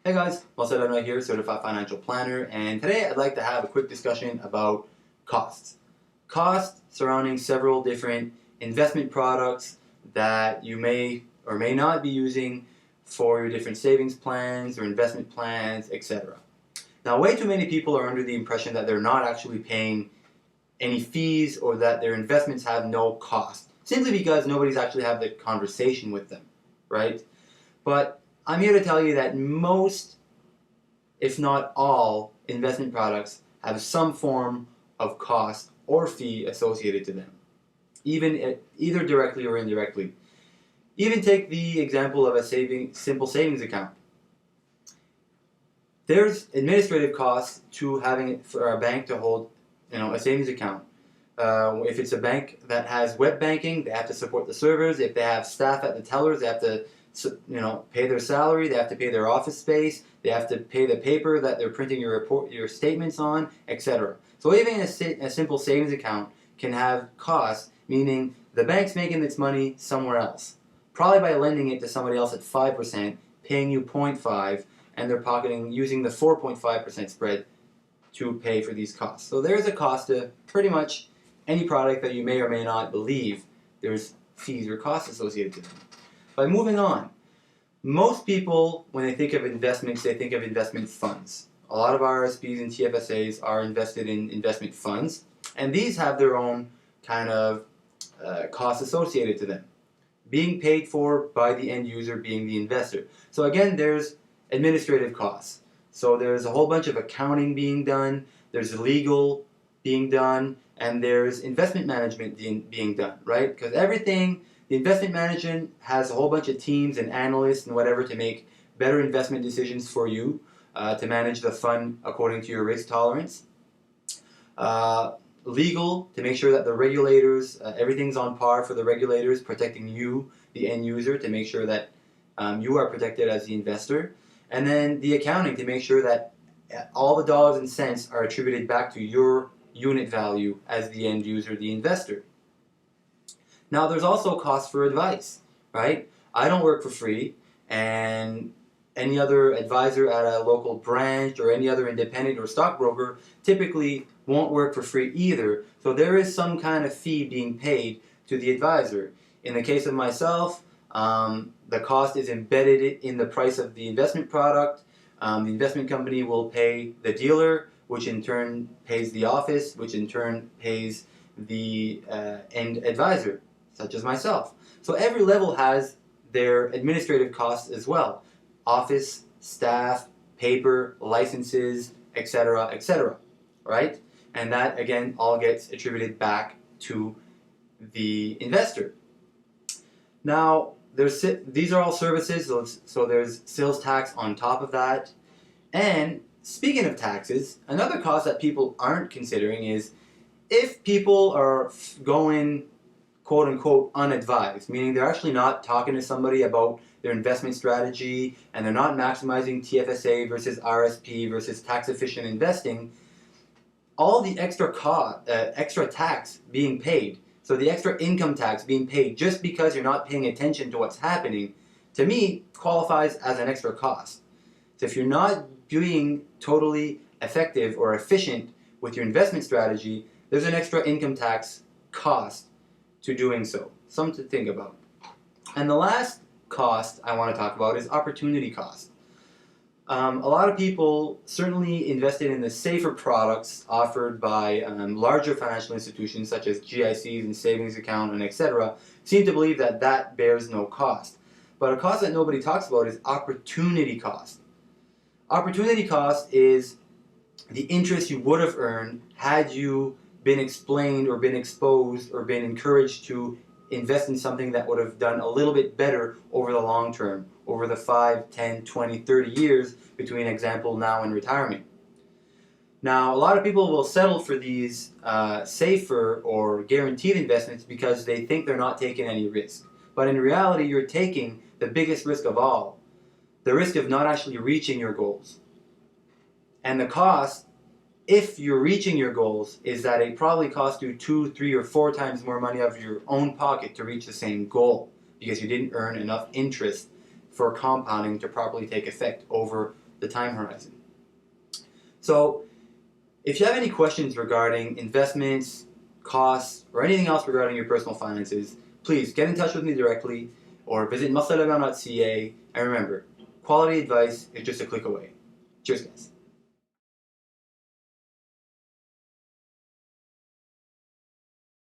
Hey guys, Unadvised here, Certified Financial Planner, and today I'd like to have a quick discussion about costs. Costs surrounding several different investment products that you may or may not be using for your different savings plans or investment plans, etc. Now, way too many people are under the impression that they're not actually paying any fees or that their investments have no cost, simply because nobody's actually had the conversation with them, right? But I'm here to tell you that most, if not all, investment products have some form of cost or fee associated to them, either directly or indirectly. Even take the example of a simple savings account. There's administrative costs to having it for a bank to hold, a savings account. If it's a bank that has web banking, they have to support the servers. If they have staff at the tellers, they have to pay their salary, they have to pay their office space, they have to pay the paper that they're printing your statements on, etc. So even a simple savings account can have costs, meaning the bank's making its money somewhere else, probably by lending it to somebody else at 5%, paying you 0.5, and they're pocketing using the 4.5% spread to pay for these costs. So there's a cost to pretty much any product that you may or may not believe there's fees or costs associated to them. By moving on, most people, when they think of investments, they think of investment funds. A lot of RSPs and TFSAs are invested in investment funds, and these have their own kind of costs associated to them, being paid for by the end user being the investor. So again, there's administrative costs. So there's a whole bunch of accounting being done, there's legal being done, and there's investment management being done, right? Because the investment management has a whole bunch of teams and analysts and whatever to make better investment decisions for you, to manage the fund according to your risk tolerance. Legal, to make sure that the regulators, everything's on par for the regulators, protecting you, the end user, to make sure that you are protected as the investor. And then the accounting, to make sure that all the dollars and cents are attributed back to your unit value as the end user, the investor. Now, there's also costs for advice, right? I don't work for free, and any other advisor at a local branch or any other independent or stockbroker typically won't work for free either. So there is some kind of fee being paid to the advisor. In the case of myself, the cost is embedded in the price of the investment product. The investment company will pay the dealer, which in turn pays the office, which in turn pays the end advisor, such as myself. So every level has their administrative costs as well. Office, staff, paper, licenses, etc., right? And that, again, all gets attributed back to the investor. Now, these are all services, so there's sales tax on top of that. And speaking of taxes, another cost that people aren't considering is if people are going quote-unquote unadvised, meaning they're actually not talking to somebody about their investment strategy and they're not maximizing TFSA versus RSP versus tax-efficient investing, all the extra tax being paid, so the extra income tax being paid just because you're not paying attention to what's happening, to me, qualifies as an extra cost. So if you're not being totally effective or efficient with your investment strategy, there's an extra income tax cost to doing so. Something to think about. And the last cost I want to talk about is opportunity cost. A lot of people, certainly invested in the safer products offered by larger financial institutions such as GICs and savings account and etc., seem to believe that that bears no cost. But a cost that nobody talks about is opportunity cost. Opportunity cost is the interest you would have earned had you been explained or been exposed or been encouraged to invest in something that would have done a little bit better over the long term, over the 5, 10, 20, 30 years between example now and retirement. Now, a lot of people will settle for these safer or guaranteed investments because they think they're not taking any risk. But in reality, you're taking the biggest risk of all, the risk of not actually reaching your goals. And the cost, if you're reaching your goals, is that it probably costs you 2, 3, or 4 times more money out of your own pocket to reach the same goal because you didn't earn enough interest for compounding to properly take effect over the time horizon. So if you have any questions regarding investments, costs, or anything else regarding your personal finances, please get in touch with me directly or visit masalagam.ca. And remember, quality advice is just a click away. Cheers, guys.